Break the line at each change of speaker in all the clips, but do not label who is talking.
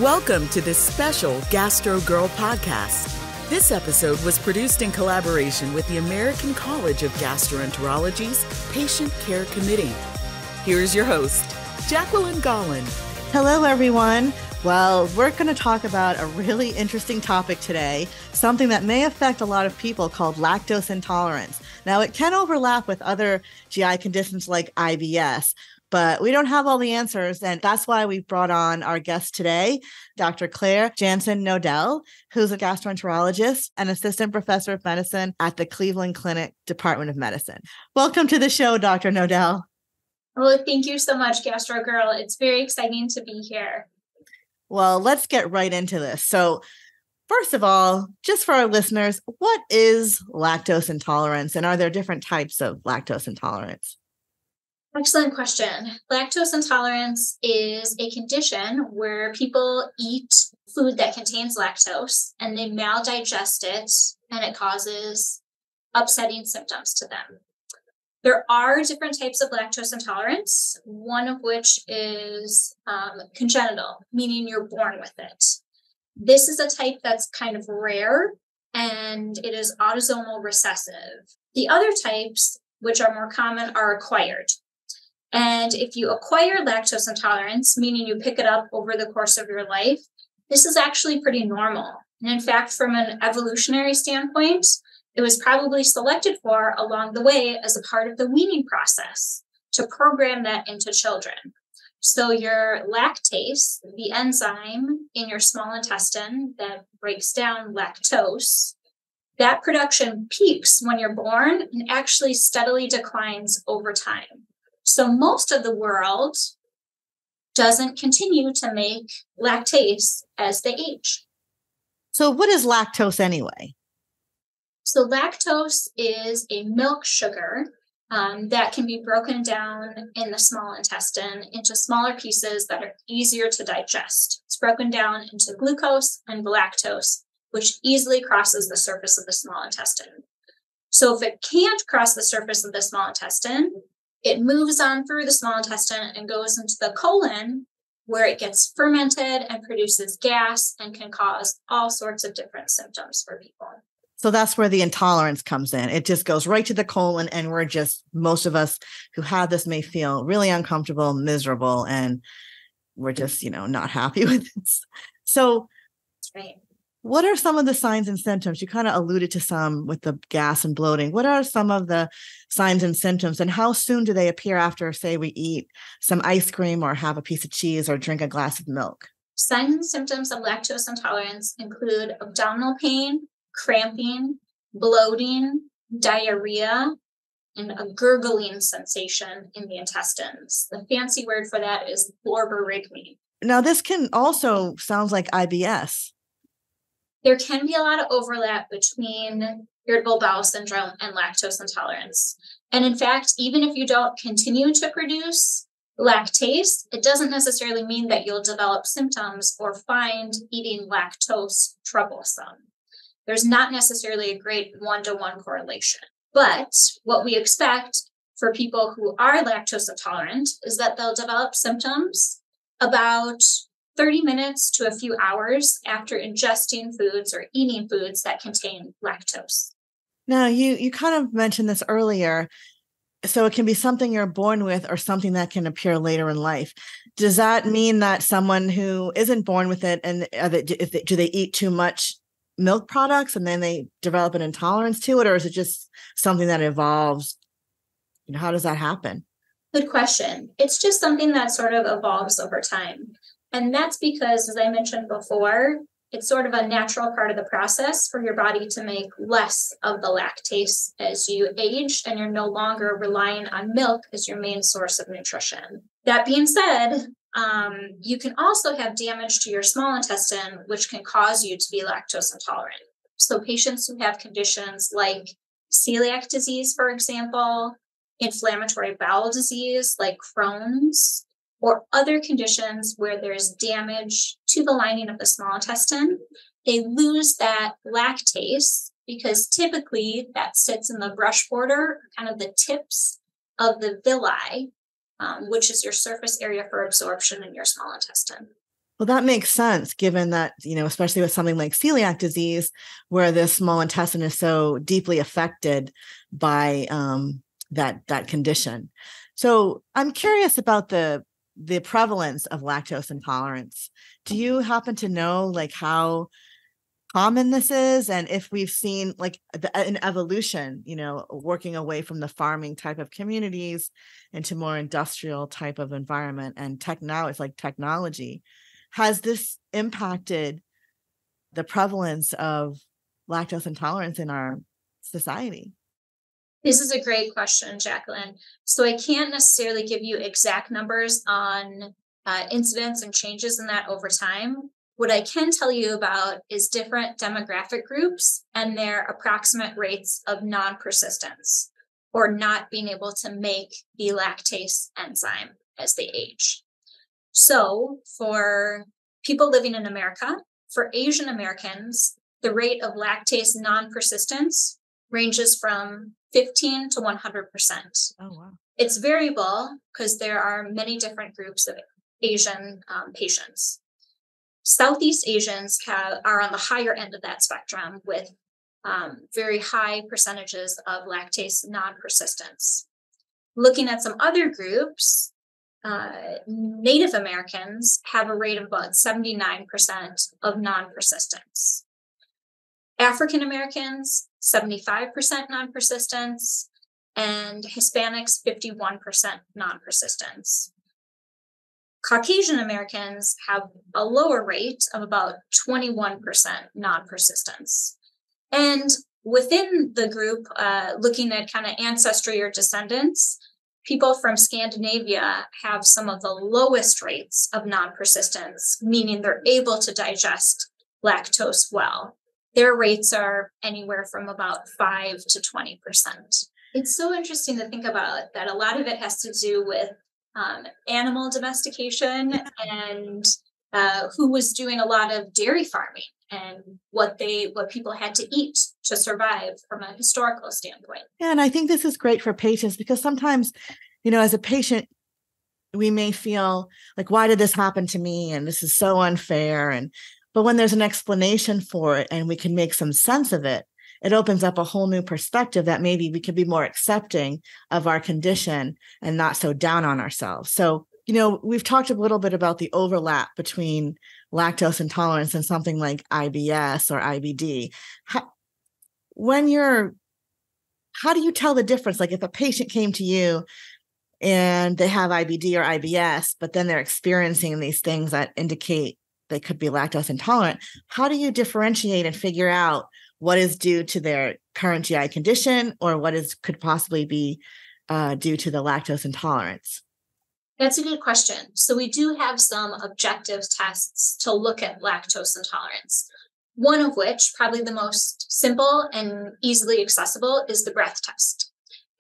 Welcome to this special Gastro Girl podcast. This episode was produced in collaboration with the American College of Gastroenterology's Patient Care Committee. Here's your host, Jacqueline Gaulin.
Hello, everyone. Well, we're going to talk about a really interesting topic today, something that may affect a lot of people called lactose intolerance. Now, it can overlap with other GI conditions like IBS, but we don't have all the answers. And that's why we brought on our guest today, Dr. Claire Jansson-Knodell, who's a gastroenterologist and assistant professor of medicine at the Cleveland Clinic Department of Medicine. Welcome to the show, Dr. Knodell.
Well, thank you so much, Gastro Girl. It's very exciting to be here.
Well, let's get right into this. So, first of all, just for our listeners, what is lactose intolerance, and are there different types of lactose intolerance?
Excellent question. Lactose intolerance is a condition where people eat food that contains lactose and they maldigest it, and it causes upsetting symptoms to them. There are different types of lactose intolerance, one of which is congenital, meaning you're born with it. This is a type that's kind of rare, and it is autosomal recessive. The other types, which are more common, are acquired. And if you acquire lactose intolerance, meaning you pick it up over the course of your life, this is actually pretty normal. And in fact, from an evolutionary standpoint, it was probably selected for along the way as a part of the weaning process to program that into children. So your lactase, the enzyme in your small intestine that breaks down lactose, that production peaks when you're born and actually steadily declines over time. So most of the world doesn't continue to make lactase as they age.
So what is lactose anyway?
So lactose is a milk sugar that can be broken down in the small intestine into smaller pieces that are easier to digest. It's broken down into glucose and galactose, which easily crosses the surface of the small intestine. So if it can't cross the surface of the small intestine, it moves on through the small intestine and goes into the colon, where it gets fermented and produces gas and can cause all sorts of different symptoms for people.
So that's where the intolerance comes in. It just goes right to the colon, and most of us who have this may feel really uncomfortable, miserable, and we're just, not happy with it. So
that's right.
What are some of the signs and symptoms? You kind of alluded to some with the gas and bloating. What are some of the signs and symptoms, and how soon do they appear after, say, we eat some ice cream or have a piece of cheese or drink a glass of milk?
Signs and symptoms of lactose intolerance include abdominal pain, cramping, bloating, diarrhea, and a gurgling sensation in the intestines. The fancy word for that is borborygmi.
Now, this can also sound like IBS.
There can be a lot of overlap between irritable bowel syndrome and lactose intolerance. And in fact, even if you don't continue to produce lactase, it doesn't necessarily mean that you'll develop symptoms or find eating lactose troublesome. There's not necessarily a great one-to-one correlation. But what we expect for people who are lactose intolerant is that they'll develop symptoms about 30 minutes to a few hours after ingesting foods or eating foods that contain lactose.
Now, you kind of mentioned this earlier. So it can be something you're born with or something that can appear later in life. Does that mean that someone who isn't born with it, and do they eat too much milk products and then they develop an intolerance to it, or is it just something that evolves? How does that happen?
Good question. It's just something that sort of evolves over time. And that's because, as I mentioned before, it's sort of a natural part of the process for your body to make less of the lactase as you age, and you're no longer relying on milk as your main source of nutrition. That being said, you can also have damage to your small intestine, which can cause you to be lactose intolerant. So patients who have conditions like celiac disease, for example, inflammatory bowel disease like Crohn's, or other conditions where there's damage to the lining of the small intestine, they lose that lactase because typically that sits in the brush border, kind of the tips of the villi, which is your surface area for absorption in your small intestine.
Well, that makes sense given that, especially with something like celiac disease, where the small intestine is so deeply affected by that condition. So I'm curious about the prevalence of lactose intolerance. Do you happen to know like how common this is, and if we've seen like an evolution, working away from the farming type of communities into more industrial type of environment, and now it's like technology. Has this impacted the prevalence of lactose intolerance in our society?
This is a great question, Jacqueline. So I can't necessarily give you exact numbers on incidents and changes in that over time. What I can tell you about is different demographic groups and their approximate rates of non-persistence, or not being able to make the lactase enzyme as they age. So for people living in America, for Asian Americans, the rate of lactase non-persistence ranges from 15 to 100%.
Oh, wow.
It's variable because there are many different groups of Asian patients. Southeast Asians are on the higher end of that spectrum with very high percentages of lactase non-persistence. Looking at some other groups, Native Americans have a rate of about 79% of non-persistence. African Americans, 75% non-persistence, and Hispanics, 51% non-persistence. Caucasian Americans have a lower rate of about 21% non-persistence. And within the group, looking at kind of ancestry or descendants, people from Scandinavia have some of the lowest rates of non-persistence, meaning they're able to digest lactose well. Their rates are anywhere from about 5 to 20%. It's so interesting to think about that. A lot of it has to do with animal domestication and who was doing a lot of dairy farming and what people had to eat to survive from a historical standpoint.
Yeah, and I think this is great for patients because sometimes, as a patient, we may feel like, why did this happen to me? And this is so unfair. But when there's an explanation for it and we can make some sense of it, it opens up a whole new perspective that maybe we could be more accepting of our condition and not so down on ourselves. So, we've talked a little bit about the overlap between lactose intolerance and something like IBS or IBD. How do you tell the difference? Like if a patient came to you and they have IBD or IBS, but then they're experiencing these things that indicate they could be lactose intolerant, how do you differentiate and figure out what is due to their current GI condition or what could possibly be due to the lactose intolerance?
That's a good question. So we do have some objective tests to look at lactose intolerance. One of which, probably the most simple and easily accessible, is the breath test.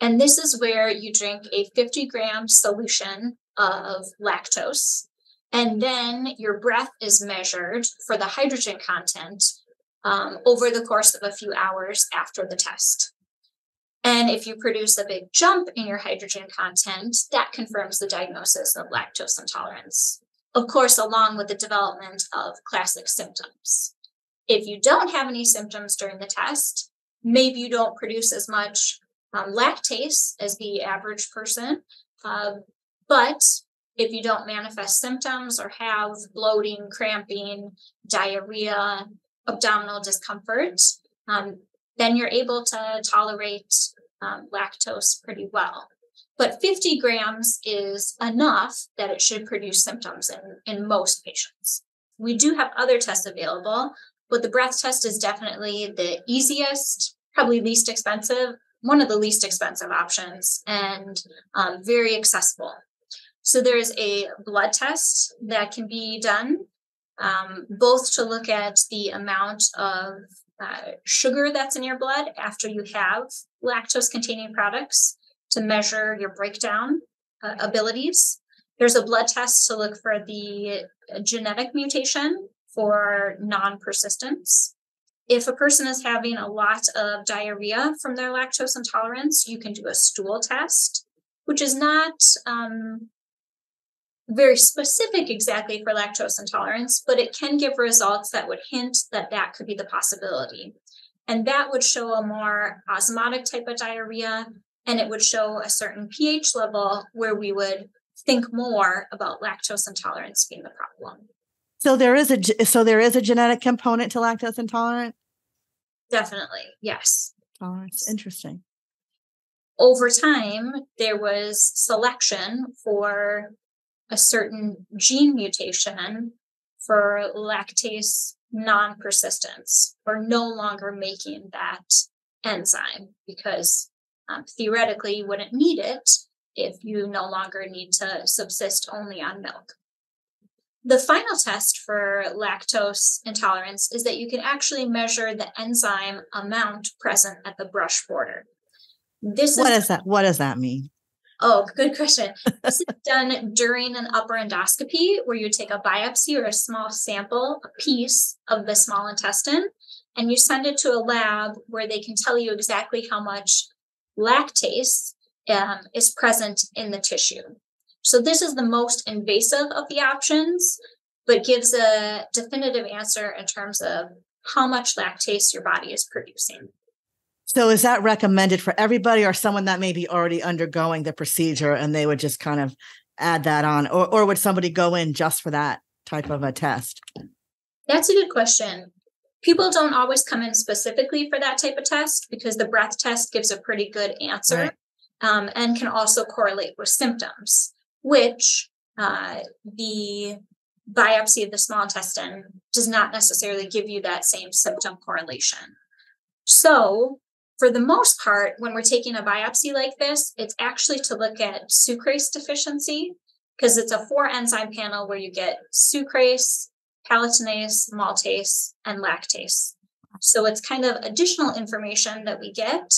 And this is where you drink a 50-gram solution of lactose, and then your breath is measured for the hydrogen content over the course of a few hours after the test. And if you produce a big jump in your hydrogen content, that confirms the diagnosis of lactose intolerance, of course, along with the development of classic symptoms. If you don't have any symptoms during the test, maybe you don't produce as much lactase as the average person, but if you don't manifest symptoms or have bloating, cramping, diarrhea, abdominal discomfort, then you're able to tolerate lactose pretty well. But 50 grams is enough that it should produce symptoms in most patients. We do have other tests available, but the breath test is definitely the easiest, probably least expensive, one of the least expensive options, and very accessible. So there's a blood test that can be done, both to look at the amount of sugar that's in your blood after you have lactose-containing products to measure your breakdown abilities. There's a blood test to look for the genetic mutation for non-persistence. If a person is having a lot of diarrhea from their lactose intolerance, you can do a stool test, which is not very specific exactly for lactose intolerance, but it can give results that would hint that that could be the possibility. And that would show a more osmotic type of diarrhea, and it would show a certain pH level where we would think more about lactose intolerance being the problem.
So there is a genetic component to lactose intolerant?
Definitely, yes.
Tolerance. Interesting.
Over time, there was selection for a certain gene mutation for lactase non-persistence, or no longer making that enzyme, because theoretically you wouldn't need it if you no longer need to subsist only on milk. The final test for lactose intolerance is that you can actually measure the enzyme amount present at the brush border.
What does that mean?
Oh, good question. This is done during an upper endoscopy where you take a biopsy or a small sample, a piece of the small intestine, and you send it to a lab where they can tell you exactly how much lactase is present in the tissue. So this is the most invasive of the options, but gives a definitive answer in terms of how much lactase your body is producing.
So is that recommended for everybody, or someone that may be already undergoing the procedure and they would just kind of add that on? Or would somebody go in just for that type of a test?
That's a good question. People don't always come in specifically for that type of test because the breath test gives a pretty good answer, right, and can also correlate with symptoms, which the biopsy of the small intestine does not necessarily give you that same symptom correlation. So for the most part, when we're taking a biopsy like this, it's actually to look at sucrase deficiency, because it's a 4-enzyme panel where you get sucrase, palatinase, maltase, and lactase. So it's kind of additional information that we get.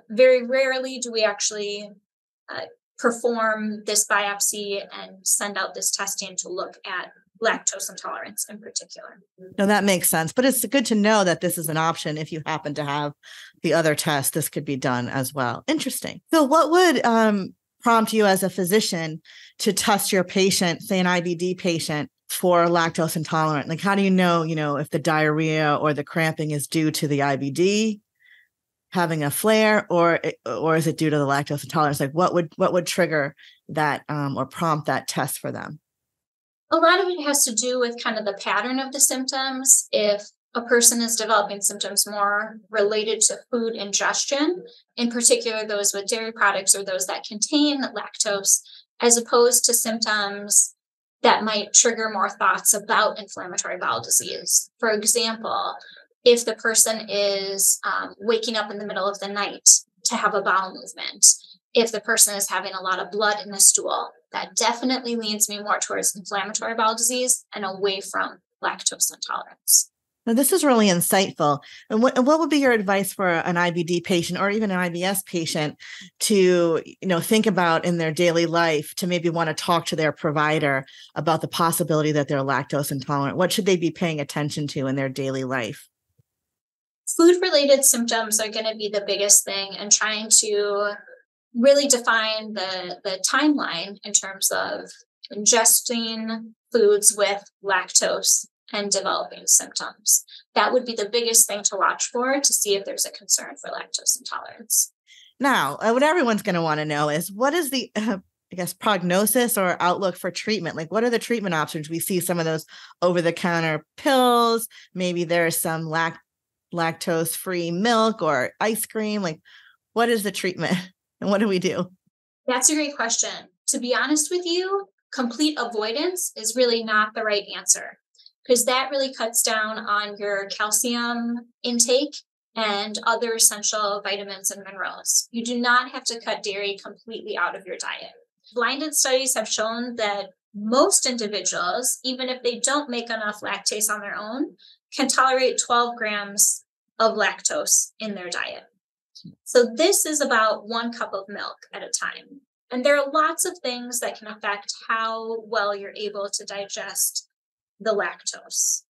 Very rarely do we actually perform this biopsy and send out this testing to look at lactose intolerance in particular.
No, that makes sense. But it's good to know that this is an option. If you happen to have the other test, this could be done as well. Interesting. So what would prompt you as a physician to test your patient, say an IBD patient, for lactose intolerant? Like, how do you know, if the diarrhea or the cramping is due to the IBD having a flare, or is it due to the lactose intolerance? Like, what would trigger that or prompt that test for them?
A lot of it has to do with kind of the pattern of the symptoms. If a person is developing symptoms more related to food ingestion, in particular those with dairy products or those that contain lactose, as opposed to symptoms that might trigger more thoughts about inflammatory bowel disease. For example, if the person is waking up in the middle of the night to have a bowel movement, if the person is having a lot of blood in the stool, that definitely leans me more towards inflammatory bowel disease and away from lactose intolerance.
Now, this is really insightful. And what would be your advice for an IBD patient or even an IBS patient to, think about in their daily life, to maybe want to talk to their provider about the possibility that they're lactose intolerant? What should they be paying attention to in their daily life?
Food-related symptoms are going to be the biggest thing, and trying to really define the timeline in terms of ingesting foods with lactose and developing symptoms. That would be the biggest thing to watch for to see if there's a concern for lactose intolerance.
Now, what everyone's going to want to know is, what is the, prognosis or outlook for treatment? Like, what are the treatment options? We see some of those over-the-counter pills. Maybe there's some lactose-free milk or ice cream. Like, what is the treatment? And what do we do?
That's a great question. To be honest with you, complete avoidance is really not the right answer, because that really cuts down on your calcium intake and other essential vitamins and minerals. You do not have to cut dairy completely out of your diet. Blinded studies have shown that most individuals, even if they don't make enough lactase on their own, can tolerate 12 grams of lactose in their diet. So this is about 1 cup of milk at a time. And there are lots of things that can affect how well you're able to digest the lactose.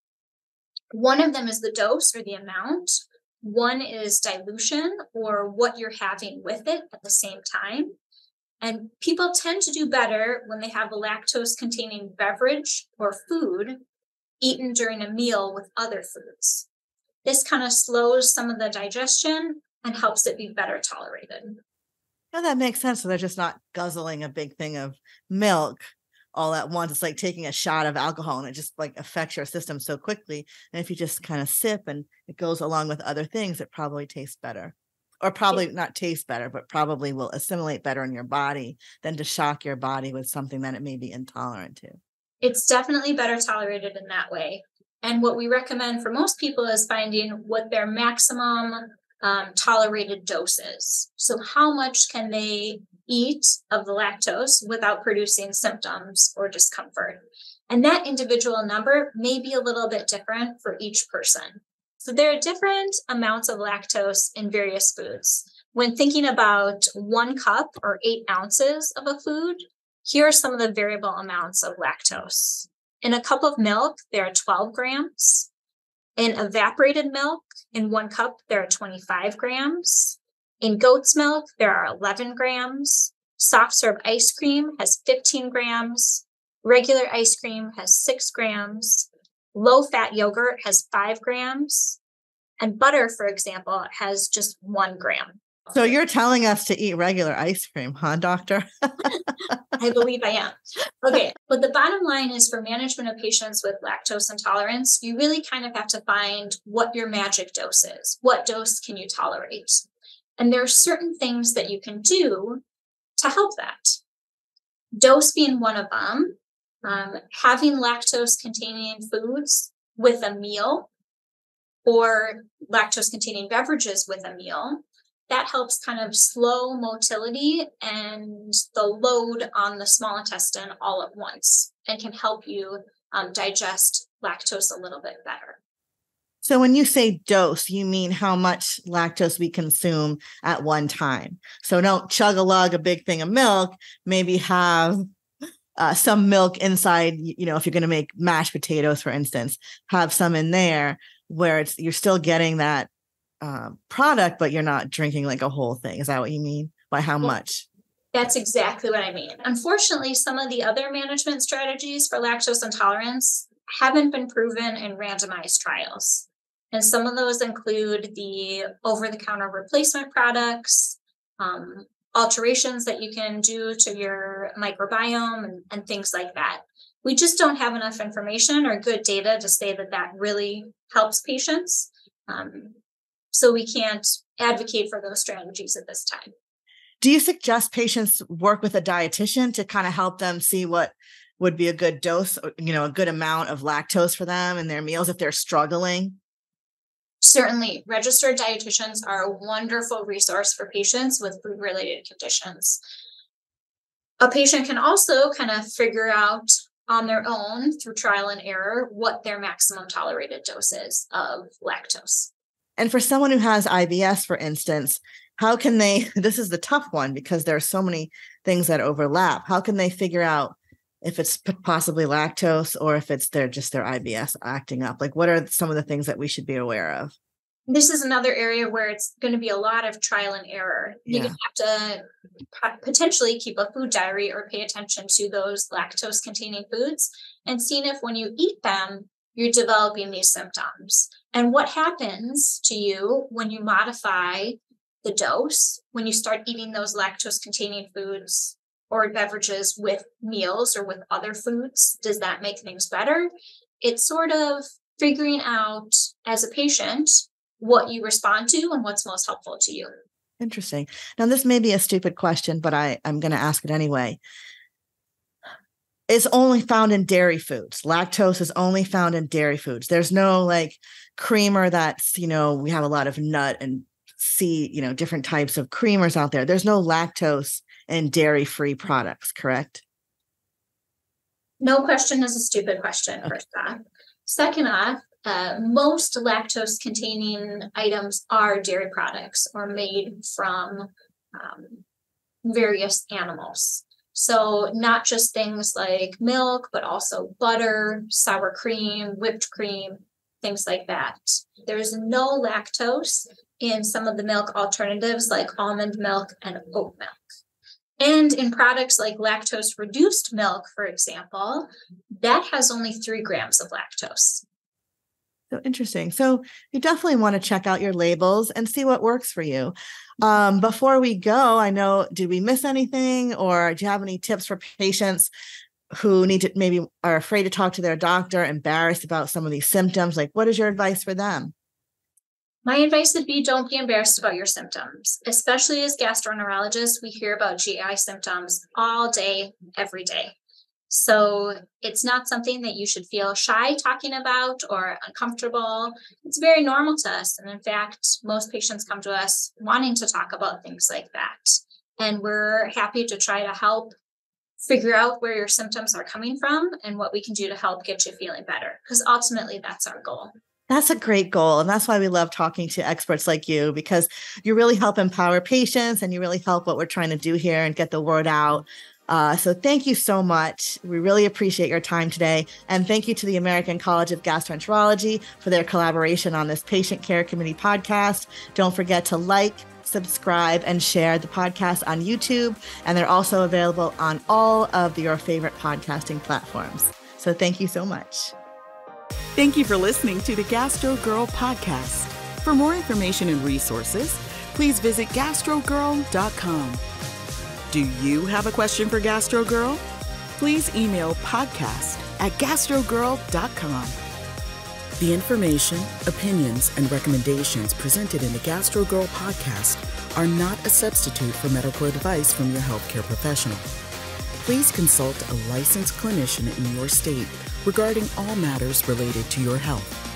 One of them is the dose or the amount. One is dilution, or what you're having with it at the same time. And people tend to do better when they have a lactose-containing beverage or food eaten during a meal with other foods. This kind of slows some of the digestion and helps it be better tolerated.
Oh, that makes sense. So they're just not guzzling a big thing of milk all at once. It's like taking a shot of alcohol and it just like affects your system so quickly. And if you just kind of sip and it goes along with other things, it probably tastes better. Or probably not taste better, but probably will assimilate better in your body than to shock your body with something that it may be intolerant to.
It's definitely better tolerated in that way. And what we recommend for most people is finding what their maximum tolerated dose is. So how much can they eat of the lactose without producing symptoms or discomfort? And that individual number may be a little bit different for each person. So there are different amounts of lactose in various foods. When thinking about 1 cup or 8 ounces of a food, here are some of the variable amounts of lactose. In a cup of milk, there are 12 grams. In evaporated milk, in 1 cup, there are 25 grams. In goat's milk, there are 11 grams. Soft serve ice cream has 15 grams. Regular ice cream has 6 grams. Low-fat yogurt has 5 grams. And butter, for example, has just 1 gram.
So you're telling us to eat regular ice cream, huh, doctor?
I believe I am. Okay, but the bottom line is for management of patients with lactose intolerance, you really kind of have to find what your magic dose is. What dose can you tolerate? And there are certain things that you can do to help that. Dose being one of them. Having lactose-containing foods with a meal or lactose-containing beverages with a meal, that helps kind of slow motility and the load on the small intestine all at once and can help you digest lactose a little bit better.
So when you say dose, you mean how much lactose we consume at one time. So don't chug a lug a big thing of milk, maybe have some milk inside, if you're going to make mashed potatoes, for instance, have some in there where you're still getting that product, but you're not drinking like a whole thing. Is that what you mean? By how much?
That's exactly what I mean. Unfortunately, some of the other management strategies for lactose intolerance haven't been proven in randomized trials. And some of those include the over-the-counter replacement products, alterations that you can do to your microbiome and things like that. We just don't have enough information or good data to say that that really helps patients. So we can't advocate for those strategies at this time.
Do you suggest patients work with a dietitian to kind of help them see what would be a good dose, a good amount of lactose for them in their meals if they're struggling?
Certainly, registered dietitians are a wonderful resource for patients with food-related conditions. A patient can also kind of figure out on their own through trial and error what their maximum tolerated dose is of lactose.
And for someone who has IBS, for instance, how can they, this is the tough one because there are so many things that overlap. How can they figure out if it's possibly lactose or if it's just their IBS acting up? Like, what are some of the things that we should be aware of?
This is another area where it's going to be a lot of trial and error. You're going to have to potentially keep a food diary or pay attention to those lactose-containing foods and seeing if when you eat them, you're developing these symptoms. And what happens to you when you modify the dose, when you start eating those lactose-containing foods or beverages with meals or with other foods? Does that make things better? It's sort of figuring out as a patient what you respond to and what's most helpful to you.
Interesting. Now, this may be a stupid question, but I'm going to ask it anyway. It's only found in dairy foods. Lactose is only found in dairy foods. There's no like creamer that's, we have a lot of nut and different types of creamers out there. There's no lactose in dairy-free products, correct?
No question is a stupid question, okay. First off. Second off, most lactose-containing items are dairy products or made from various animals. So not just things like milk, but also butter, sour cream, whipped cream, things like that. There's no lactose in some of the milk alternatives like almond milk and oat milk. And in products like lactose reduced milk, for example, that has only 3 grams of lactose.
So interesting. So you definitely want to check out your labels and see what works for you. Before we go, did we miss anything, or do you have any tips for patients who maybe are afraid to talk to their doctor, embarrassed about some of these symptoms? Like, what is your advice for them?
My advice would be, don't be embarrassed about your symptoms. Especially as gastroenterologists, we hear about GI symptoms all day, every day. So it's not something that you should feel shy talking about or uncomfortable. It's very normal to us. And in fact, most patients come to us wanting to talk about things like that. And we're happy to try to help figure out where your symptoms are coming from and what we can do to help get you feeling better. Because ultimately, that's our goal.
That's a great goal. And that's why we love talking to experts like you, because you really help empower patients and you really help what we're trying to do here and get the word out. So thank you so much. We really appreciate your time today. And thank you to the American College of Gastroenterology for their collaboration on this Patient Care Committee podcast. Don't forget to like, subscribe, and share the podcast on YouTube. And they're also available on all of your favorite podcasting platforms. So thank you so much.
Thank you for listening to the Gastro Girl podcast. For more information and resources, please visit gastrogirl.com. Do you have a question for Gastro Girl? Please email podcast@gastrogirl.com. The information, opinions, and recommendations presented in the Gastro Girl podcast are not a substitute for medical advice from your healthcare professional. Please consult a licensed clinician in your state regarding all matters related to your health.